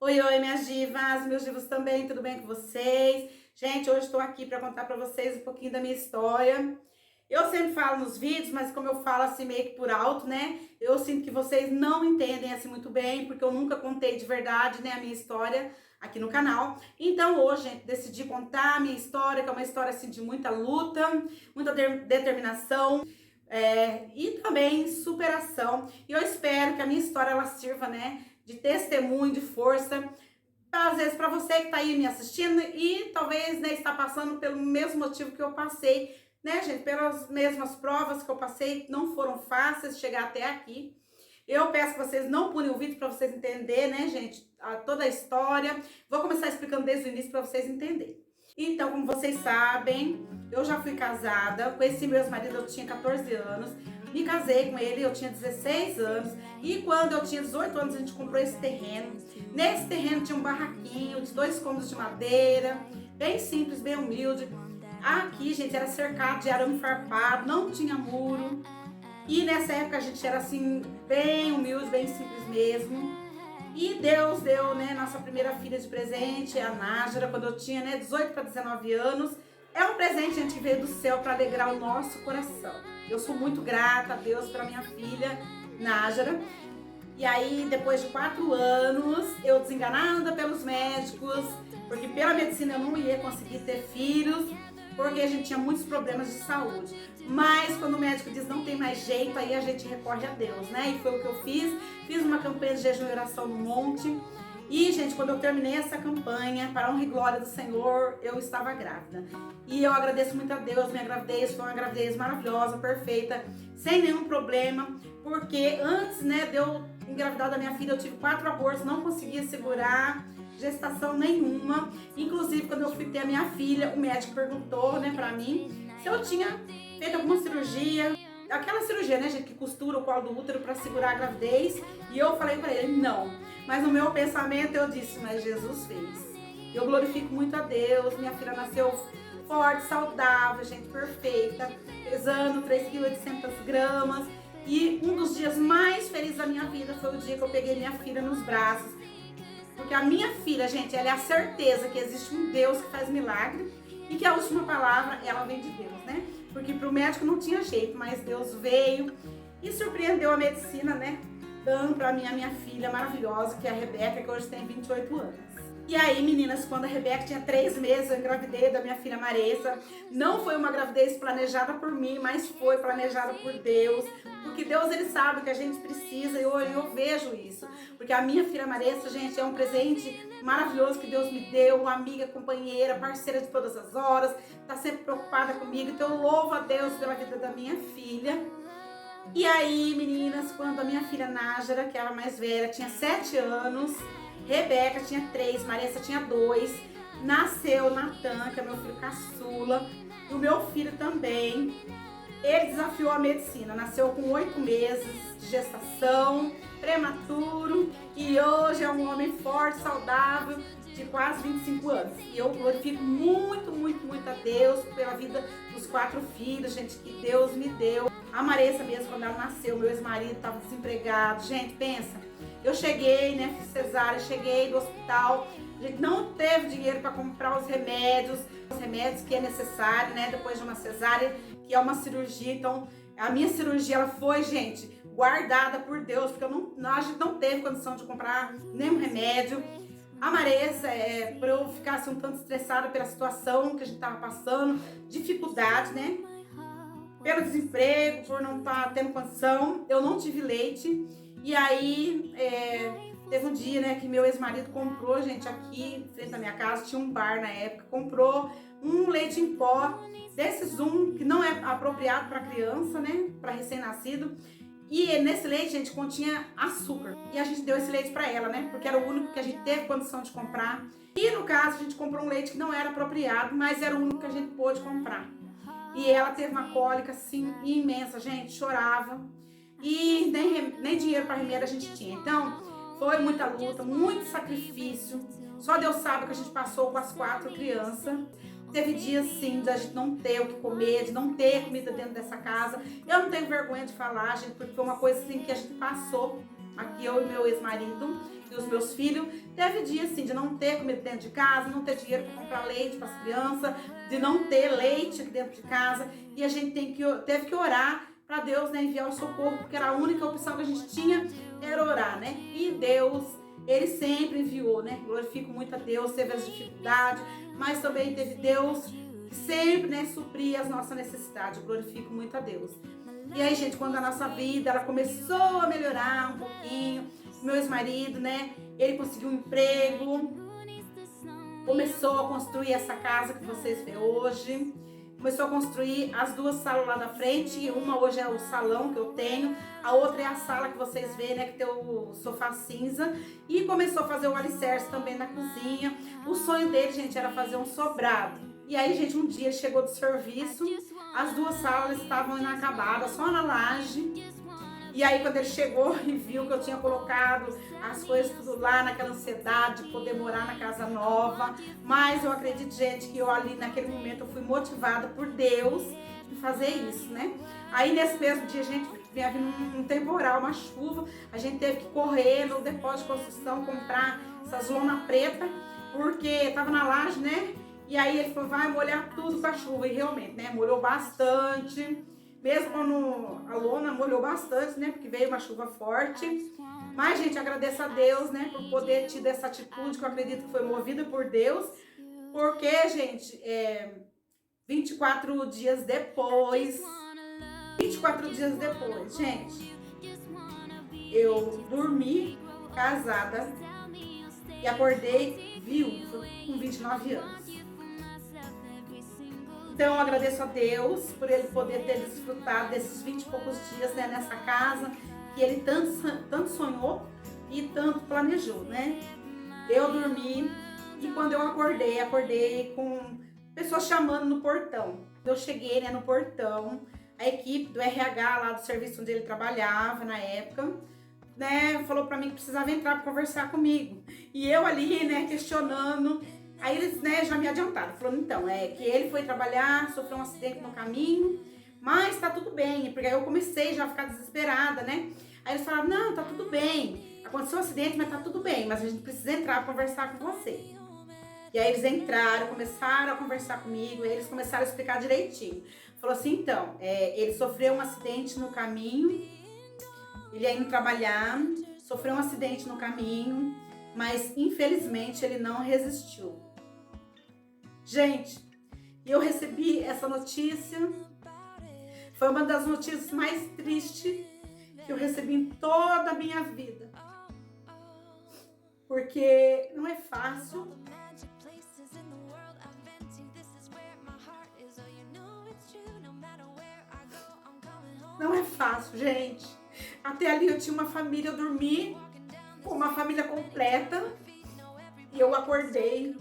Oi, oi, minhas divas, meus divos também, tudo bem com vocês? Gente, hoje estou aqui para contar para vocês um pouquinho da minha história. Eu sempre falo nos vídeos, mas como eu falo assim meio que por alto, né? Eu sinto que vocês não entendem assim muito bem, porque eu nunca contei de verdade, né, a minha história aqui no canal. Então hoje, gente, decidi contar a minha história, que é uma história assim de muita luta, muita determinação. E também superação. E eu espero que a minha história ela sirva, né, de testemunho, de força, às vezes para você que está aí me assistindo e talvez, né, está passando pelo mesmo motivo que eu passei, né, gente, pelas mesmas provas que eu passei, não foram fáceis chegar até aqui. Eu peço que vocês não pulem o vídeo para vocês entenderem, né, gente, toda a história. Vou começar explicando desde o início para vocês entenderem. Então, como vocês sabem, eu já fui casada, conheci meu ex-marido, eu tinha 14 anos, me casei com ele, eu tinha 16 anos, e quando eu tinha 18 anos a gente comprou esse terreno. Nesse terreno tinha um barraquinho de 2 cômodos de madeira, bem simples, bem humilde. Aqui, gente, era cercado de arame farpado, não tinha muro. E nessa época a gente era assim, bem humilde, bem simples mesmo. E Deus deu, né, nossa primeira filha de presente, a Nájara, quando eu tinha, né, 18 para 19 anos. É um presente, gente, que veio do céu para alegrar o nosso coração. Eu sou muito grata a Deus pela minha filha, Nájara. E aí, depois de 4 anos, eu desenganada pelos médicos, porque pela medicina eu não ia conseguir ter filhos, porque a gente tinha muitos problemas de saúde. Mas quando o médico diz não tem mais jeito, aí a gente recorre a Deus, né? E foi o que eu fiz. Fiz uma campanha de jejum e oração no monte. E, gente, quando eu terminei essa campanha, para a honra e glória do Senhor, eu estava grávida. E eu agradeço muito a Deus, minha gravidez foi uma gravidez maravilhosa, perfeita, sem nenhum problema, porque antes, né, de eu engravidar da minha filha, eu tive 4 abortos, não conseguia segurar gestação nenhuma. Inclusive, quando eu fui ter a minha filha, o médico perguntou, né, pra mim, se eu tinha feito alguma cirurgia, aquela cirurgia, né, gente, que costura o colo do útero para segurar a gravidez, e eu falei para ele, não. Mas no meu pensamento eu disse, mas Jesus fez. Eu glorifico muito a Deus, minha filha nasceu forte, saudável, gente, perfeita, pesando 3,8 kg. E um dos dias mais felizes da minha vida foi o dia que eu peguei minha filha nos braços. Porque a minha filha, gente, ela é a certeza que existe um Deus que faz milagre e que a última palavra, ela vem de Deus, né? Porque pro médico não tinha jeito, mas Deus veio e surpreendeu a medicina, né? Dando pra mim a minha filha maravilhosa, que é a Rebeca, que hoje tem 28 anos. E aí, meninas, quando a Rebeca tinha 3 meses, eu engravidei da minha filha Maressa. Não foi uma gravidez planejada por mim, mas foi planejada por Deus. Porque Deus, ele sabe o que a gente precisa e eu vejo isso. Porque a minha filha Maressa, gente, é um presente maravilhoso que Deus me deu. Uma amiga, companheira, parceira de todas as horas. Tá sempre preocupada comigo. Então eu louvo a Deus pela vida da minha filha. E aí, meninas, quando a minha filha Nájara, que era a mais velha, tinha 7 anos... Rebeca tinha 3, Maressa tinha 2, nasceu Natan, que é meu filho caçula, e o meu filho também. Ele desafiou a medicina, nasceu com 8 meses de gestação, prematuro, e hoje é um homem forte, saudável, de quase 25 anos. E eu glorifico muito, muito, muito a Deus pela vida dos 4 filhos, gente, que Deus me deu. A Maressa mesmo, quando ela nasceu, meu ex-marido estava desempregado. Gente, pensa, eu cheguei, né, fiz cesárea, cheguei do hospital, a gente não teve dinheiro para comprar os remédios que é necessário, né, depois de uma cesárea, que é uma cirurgia. Então, a minha cirurgia, ela foi, gente, guardada por Deus, porque a gente não teve condição de comprar nenhum remédio. A Maressa, por eu ficar assim, um tanto estressada pela situação que a gente tava passando, dificuldade, né, pelo desemprego, por não estar tendo condição, eu não tive leite. E aí, teve um dia, né, que meu ex-marido comprou, gente, aqui em frente da minha casa, tinha um bar na época, comprou um leite em pó, desses que não é apropriado para criança, né, para recém-nascido. E nesse leite, gente, continha açúcar. E a gente deu esse leite para ela, né, porque era o único que a gente teve condição de comprar. E no caso, a gente comprou um leite que não era apropriado, mas era o único que a gente pôde comprar. E ela teve uma cólica, assim, imensa, gente, chorava. E nem dinheiro para remédio a gente tinha. Então, foi muita luta, muito sacrifício. Só Deus sabe o que a gente passou com as 4 crianças. Teve dias, sim, de a gente não ter o que comer, de não ter comida dentro dessa casa. Eu não tenho vergonha de falar, gente, porque foi uma coisa assim que a gente passou. Aqui eu e meu ex-marido e os meus filhos Teve dia, assim, de não ter comida dentro de casa, não ter dinheiro para comprar leite para as crianças, de não ter leite aqui dentro de casa. E a gente teve que orar para Deus, né, enviar o socorro, porque era a única opção que a gente tinha, era orar, né? E Deus, Ele sempre enviou, né? Glorifico muito a Deus, teve as dificuldades, mas também teve Deus que sempre, né, supria as nossas necessidades. Eu glorifico muito a Deus. E aí, gente, quando a nossa vida, ela começou a melhorar um pouquinho, meu ex-marido, né, ele conseguiu um emprego, começou a construir essa casa que vocês vê hoje, começou a construir as duas salas lá da frente, uma hoje é o salão que eu tenho, a outra é a sala que vocês vê, né, que tem o sofá cinza, e começou a fazer o alicerce também na cozinha. O sonho dele, gente, era fazer um sobrado. E aí, gente, um dia chegou do serviço, as duas salas estavam inacabadas, só na laje. E aí, quando ele chegou e viu que eu tinha colocado as coisas tudo lá, naquela ansiedade de poder morar na casa nova. Mas eu acredito, gente, que eu ali naquele momento eu fui motivada por Deus de fazer isso, né? Aí, nesse mesmo dia, a gente vinha vindo um temporal, uma chuva. A gente teve que correr no depósito de construção, comprar essas lona preta, porque tava na laje, né? E aí ele falou, vai molhar tudo com a chuva. E realmente, né? Molhou bastante. Mesmo quando a lona molhou bastante, né? Porque veio uma chuva forte. Mas, gente, agradeço a Deus, né? Por poder ter tido essa atitude, que eu acredito que foi movida por Deus. Porque, gente, 24 dias depois, gente, eu dormi casada e acordei viúva com 29 anos. Então, eu agradeço a Deus por Ele poder ter desfrutado desses 20 e poucos dias, né, nessa casa que Ele tanto sonhou e tanto planejou, né? Eu dormi e quando eu acordei com pessoas chamando no portão. Eu cheguei, né, no portão, a equipe do RH lá do serviço onde ele trabalhava na época, né, falou pra mim que precisava entrar para conversar comigo. E eu ali, né, questionando. Aí eles, né, já me adiantaram, falando, então, que ele foi trabalhar, sofreu um acidente no caminho, mas tá tudo bem, porque aí eu comecei já a ficar desesperada, né? Aí eles falaram, não, tá tudo bem, aconteceu um acidente, mas tá tudo bem, mas a gente precisa entrar pra conversar com você. E aí eles entraram, começaram a conversar comigo, eles começaram a explicar direitinho. Falou assim, então, ele sofreu um acidente no caminho, ele ia indo trabalhar, sofreu um acidente no caminho, mas infelizmente ele não resistiu. Gente, eu recebi essa notícia, foi uma das notícias mais tristes que eu recebi em toda a minha vida. Porque não é fácil. Não é fácil, gente. Até ali eu tinha uma família, eu dormi com uma família completa. E eu acordei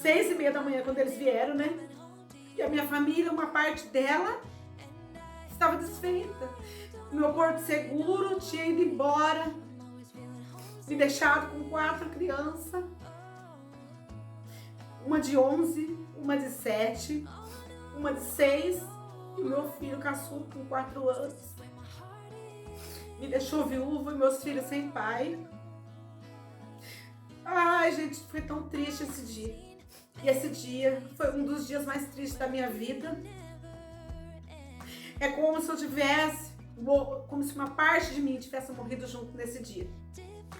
6h30 da manhã quando eles vieram, né? E a minha família, uma parte dela estava desfeita. Meu porto seguro tinha ido embora, me deixado com 4 crianças. Uma de 11, uma de 7, uma de 6 e o meu filho caçula com 4 anos. Me deixou viúva e meus filhos sem pai. Ai, gente, foi tão triste esse dia. E esse dia foi um dos dias mais tristes da minha vida. É como se eu tivesse, como se uma parte de mim tivesse morrido junto nesse dia.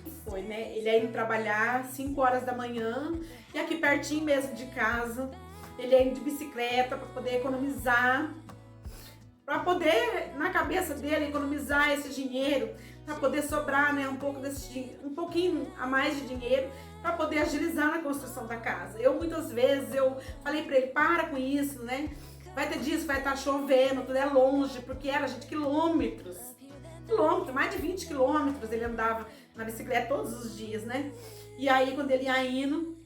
E foi, né? Ele ia indo trabalhar 5 horas da manhã e aqui pertinho mesmo de casa. Ele ia indo de bicicleta para poder economizar, para poder, na cabeça dele, economizar esse dinheiro, para poder sobrar, né, um pouquinho a mais de dinheiro, para poder agilizar na construção da casa. Muitas vezes, eu falei para ele, para com isso, né? Vai ter dias, vai estar chovendo, tudo é longe, porque era, gente, quilômetros, mais de 20 quilômetros ele andava na bicicleta todos os dias, né? E aí, quando ele ia indo,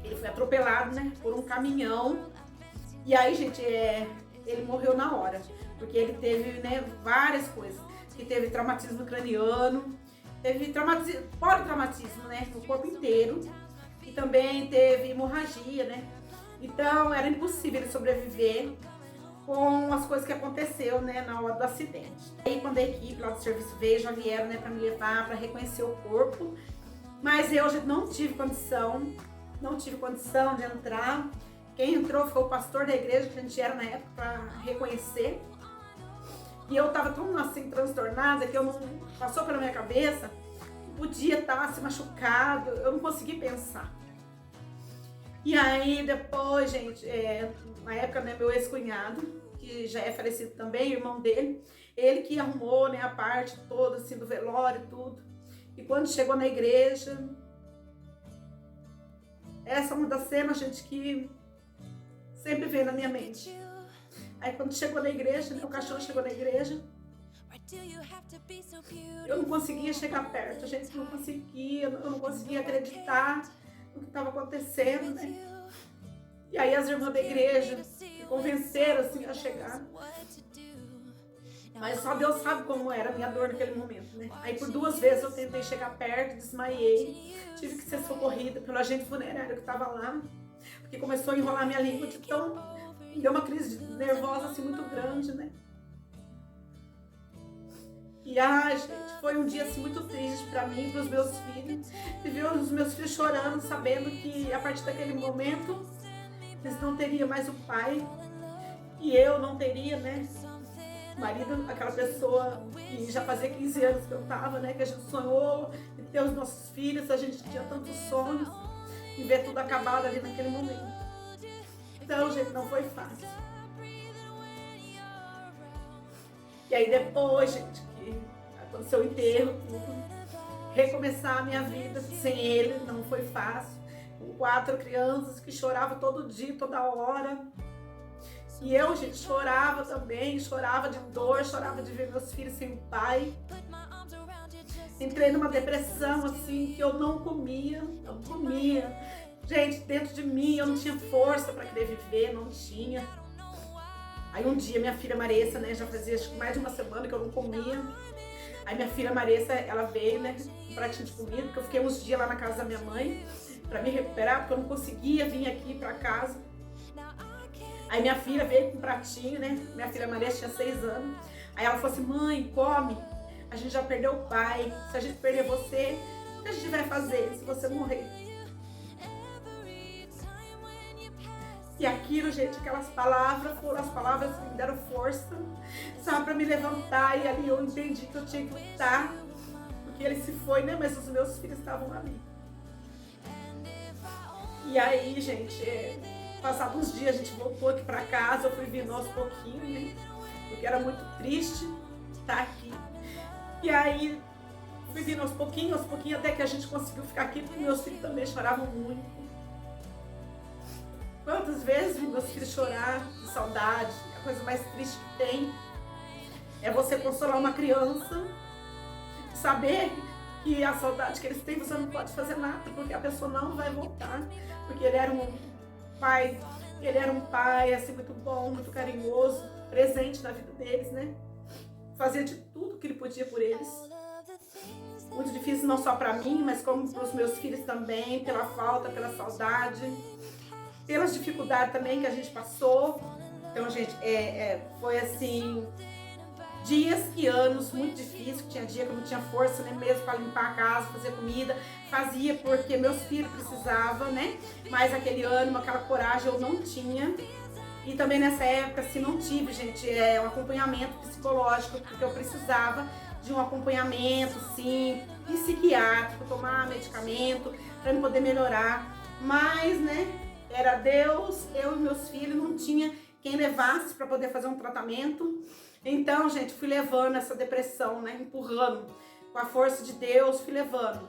ele foi atropelado, né, por um caminhão. E aí, gente, ele morreu na hora, porque ele teve, né, várias coisas. Que teve traumatismo craniano, teve politraumatismo, né, no corpo inteiro. E também teve hemorragia, né? Então, era impossível ele sobreviver com as coisas que aconteceu, né, na hora do acidente. Aí, quando a equipe lá do serviço veio, já vieram, né, para me levar, para reconhecer o corpo. Mas eu não tive condição de entrar. Quem entrou foi o pastor da igreja, que a gente era na época, para reconhecer. E eu tava tão assim, transtornada, que eu não passou pela minha cabeça, podia estar se machucado, eu não consegui pensar. E aí depois, gente, na época, né, meu ex-cunhado, que já é falecido também, irmão dele, ele que arrumou, né, a parte toda assim do velório e tudo. E quando chegou na igreja, essa é uma das cenas, gente, que sempre vem na minha mente. Aí quando chegou na igreja, né, o caixão chegou na igreja, eu não conseguia chegar perto, gente, eu não conseguia acreditar no que estava acontecendo, né? E aí as irmãs da igreja me convenceram assim a chegar. Mas só Deus sabe como era a minha dor naquele momento, né? Aí por 2 vezes eu tentei chegar perto, desmaiei, tive que ser socorrida pelo agente funerário que estava lá, porque começou a enrolar minha língua de tão... Deu uma crise nervosa assim muito grande, né? E ai, gente, foi um dia assim muito triste pra mim, pros meus filhos. E ver os meus filhos chorando, sabendo que a partir daquele momento eles não teriam mais o pai. E eu não teria, né? O marido, aquela pessoa que já fazia 15 anos que eu tava, né? Que a gente sonhou em ter os nossos filhos, a gente tinha tantos sonhos. E ver tudo acabado ali naquele momento. Então, gente, não foi fácil. E aí depois, gente, que aconteceu o enterro, tudo, recomeçar a minha vida sem ele não foi fácil. Com 4 crianças que choravam todo dia, toda hora. E eu, gente, chorava também, chorava de dor, chorava de ver meus filhos sem o pai. Entrei numa depressão, assim, que eu não comia. Gente, dentro de mim eu não tinha força para querer viver, não tinha. Aí um dia minha filha Maressa, né, já fazia acho que mais de uma semana que eu não comia. Aí minha filha Maressa, ela veio, né, com um pratinho de comida, porque eu fiquei uns dias lá na casa da minha mãe para me recuperar, porque eu não conseguia vir aqui para casa. Aí minha filha veio com um pratinho, né, minha filha Maressa tinha 6 anos. Aí ela falou assim: mãe, come, a gente já perdeu o pai, se a gente perder você, o que a gente vai fazer se você morrer? E aquilo, gente, aquelas palavras foram as palavras que me deram força, sabe, para me levantar. E ali eu entendi que eu tinha que lutar, porque ele se foi, né, mas os meus filhos estavam ali. E aí, gente, passados uns dias a gente voltou aqui para casa, eu fui vindo aos pouquinhos, né, porque era muito triste estar aqui. E aí fui vindo aos pouquinhos, até que a gente conseguiu ficar aqui, porque meus filhos também choravam muito. Quantas vezes vi meus filhos chorar de saudade? A coisa mais triste que tem é você consolar uma criança, saber que a saudade que eles têm você não pode fazer nada, porque a pessoa não vai voltar, porque ele era um pai assim muito bom, muito carinhoso, presente na vida deles, né? Fazia de tudo que ele podia por eles. Muito difícil não só para mim, mas como para os meus filhos também, pela falta, pela saudade, pelas dificuldades também que a gente passou. Então, gente, foi assim, dias e anos muito difíceis. Tinha dia que eu não tinha força nem mesmo para limpar a casa, fazer comida. Fazia porque meus filhos precisavam, né? Mas aquele ânimo, aquela coragem eu não tinha. E também nessa época, assim, não tive, gente, um acompanhamento psicológico, porque eu precisava de um acompanhamento, sim, psiquiátrico, tomar medicamento para eu poder melhorar. Mas, né? Era Deus, eu e meus filhos, não tinha quem levasse para poder fazer um tratamento. Então, gente, fui levando essa depressão, né? Empurrando. Com a força de Deus, fui levando.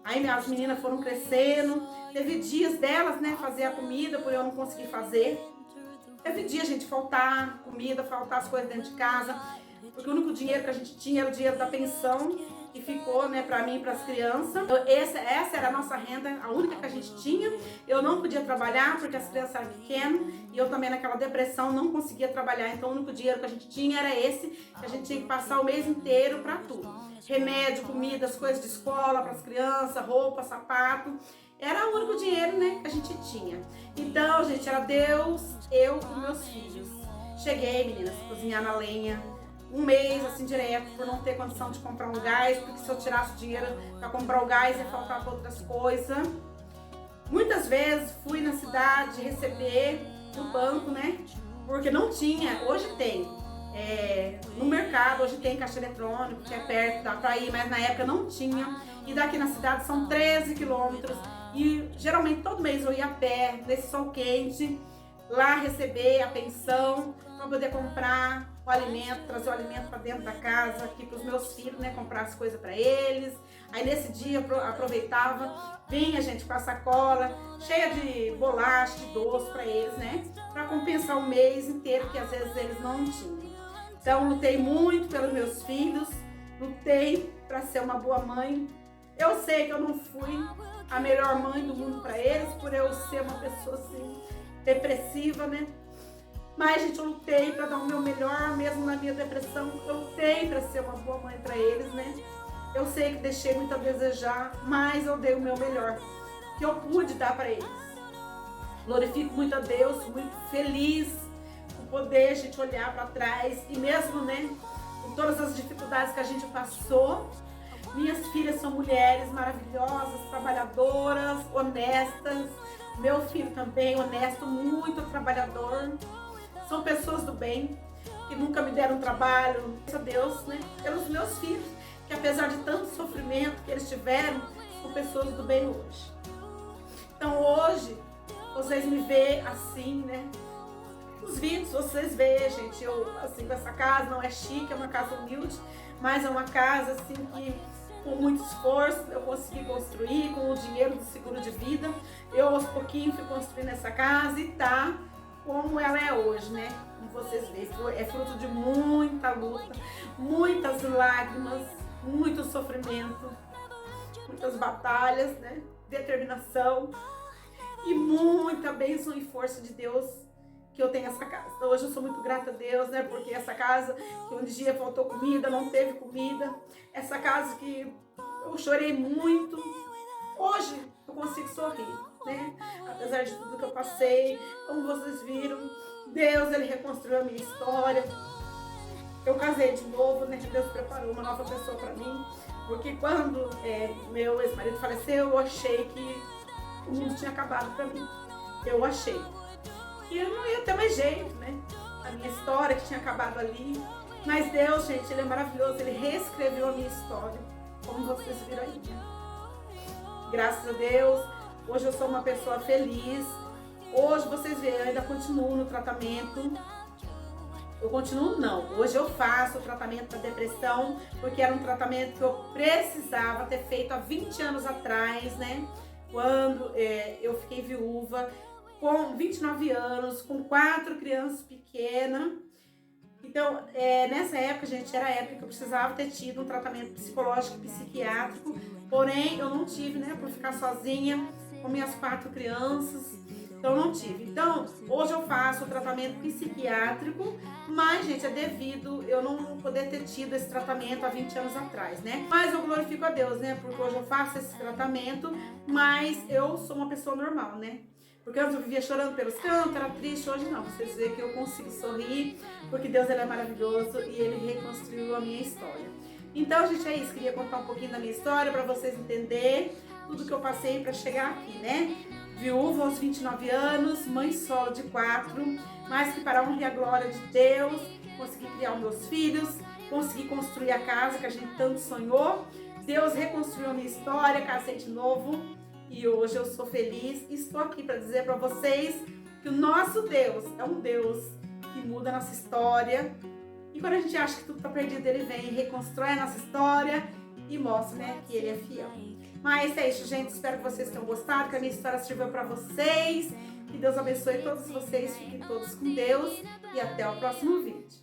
Aí as meninas foram crescendo. Teve dias delas, né? Fazer a comida, por eu não conseguir fazer. Teve dia, gente, faltar comida, faltar as coisas dentro de casa. Porque o único dinheiro que a gente tinha era o dinheiro da pensão, que ficou, né, para mim e para as crianças. Então, essa era a nossa renda, a única que a gente tinha. Eu não podia trabalhar porque as crianças eram pequenas e eu também naquela depressão não conseguia trabalhar. Então o único dinheiro que a gente tinha era esse, que a gente tinha que passar o mês inteiro para tudo. Remédio, comida, as coisas de escola para as crianças, roupa, sapato. Era o único dinheiro, né, que a gente tinha. Então, gente, era Deus, eu e meus filhos. Cheguei, meninas, cozinhar na lenha. um mês assim direto por não ter condição de comprar um gás, porque se eu tirasse o dinheiro para comprar o gás ia faltar para outras coisas. Muitas vezes fui na cidade receber no banco, né? Porque não tinha, hoje tem. No mercado, hoje tem caixa eletrônico, que é perto, dá pra ir, mas na época não tinha. E daqui na cidade são 13 quilômetros. E geralmente todo mês eu ia a pé, nesse sol quente, lá receber a pensão, para poder comprar o alimento, trazer o alimento para dentro da casa, aqui para os meus filhos, né? Comprar as coisas para eles. Aí nesse dia eu aproveitava, vinha gente com a sacola cheia de bolacha, de doce para eles, né? Para compensar o mês inteiro, que às vezes eles não tinham. Então lutei muito pelos meus filhos, lutei para ser uma boa mãe. Eu sei que eu não fui a melhor mãe do mundo para eles, por eu ser uma pessoa assim, depressiva, né? Mas, gente, eu lutei para dar o meu melhor, mesmo na minha depressão. Eu lutei para ser uma boa mãe para eles, né? Eu sei que deixei muito a desejar, mas eu dei o meu melhor, que eu pude dar para eles. Glorifico muito a Deus, muito feliz por poder a gente olhar para trás e mesmo, né, com todas as dificuldades que a gente passou. Minhas filhas são mulheres maravilhosas, trabalhadoras, honestas. Meu filho também, honesto, muito trabalhador. São pessoas do bem, que nunca me deram trabalho. Graças a Deus, né? Pelos meus filhos, que apesar de tanto sofrimento que eles tiveram, são pessoas do bem hoje. Então hoje, vocês me veem assim, né? Os vídeos vocês veem, gente, eu assim, com essa casa, não é chique, é uma casa humilde, mas é uma casa assim que com muito esforço eu consegui construir, com o dinheiro do seguro de vida. Eu aos pouquinhos fui construindo essa casa e tá como ela é hoje, né? Como vocês veem, é fruto de muita luta, muitas lágrimas, muito sofrimento, muitas batalhas, né? Determinação e muita bênção e força de Deus que eu tenho essa casa. Então, hoje eu sou muito grata a Deus, né? Porque essa casa que um dia faltou comida, não teve comida, essa casa que eu chorei muito, hoje eu consigo sorrir, né? Apesar de tudo que eu passei, como vocês viram, Deus, Ele reconstruiu a minha história. Eu casei de novo, né? Deus preparou uma nova pessoa para mim, porque quando meu ex-marido faleceu, eu achei que o mundo tinha acabado para mim. Eu achei. E eu não ia ter mais jeito, né? A minha história que tinha acabado ali. Mas Deus, gente, Ele é maravilhoso. Ele reescreveu a minha história, como vocês viram aí. Graças a Deus, hoje eu sou uma pessoa feliz. Hoje, vocês veem, eu ainda continuo no tratamento. Eu continuo não. Hoje eu faço o tratamento da depressão, porque era um tratamento que eu precisava ter feito há 20 anos atrás, né? Quando eu fiquei viúva, com 29 anos, com 4 crianças pequenas. Então, nessa época, gente, era a época que eu precisava ter tido um tratamento psicológico e psiquiátrico, porém, eu não tive, né, por ficar sozinha com minhas 4 crianças, então não tive. Então, hoje eu faço o tratamento psiquiátrico, mas, gente, é devido eu não poder ter tido esse tratamento há 20 anos atrás, né? Mas eu glorifico a Deus, né, porque hoje eu faço esse tratamento, mas eu sou uma pessoa normal, né? Porque antes eu vivia chorando pelos cantos, era triste, hoje não. Vocês veem que eu consigo sorrir, porque Deus, Ele é maravilhoso e Ele reconstruiu a minha história. Então, gente, é isso. Queria contar um pouquinho da minha história para vocês entenderem tudo que eu passei para chegar aqui, né? Viúva aos 29 anos, mãe solo de 4, mas que para a honra e a glória de Deus, consegui criar os meus filhos, consegui construir a casa que a gente tanto sonhou. Deus reconstruiu a minha história, casei de novo. E hoje eu sou feliz e estou aqui para dizer para vocês que o nosso Deus é um Deus que muda a nossa história. E quando a gente acha que tudo está perdido, Ele vem e reconstrói a nossa história e mostra, né, que Ele é fiel. Mas é isso, gente. Espero que vocês tenham gostado, que a minha história sirva para vocês. Que Deus abençoe todos vocês. Fiquem todos com Deus e até o próximo vídeo.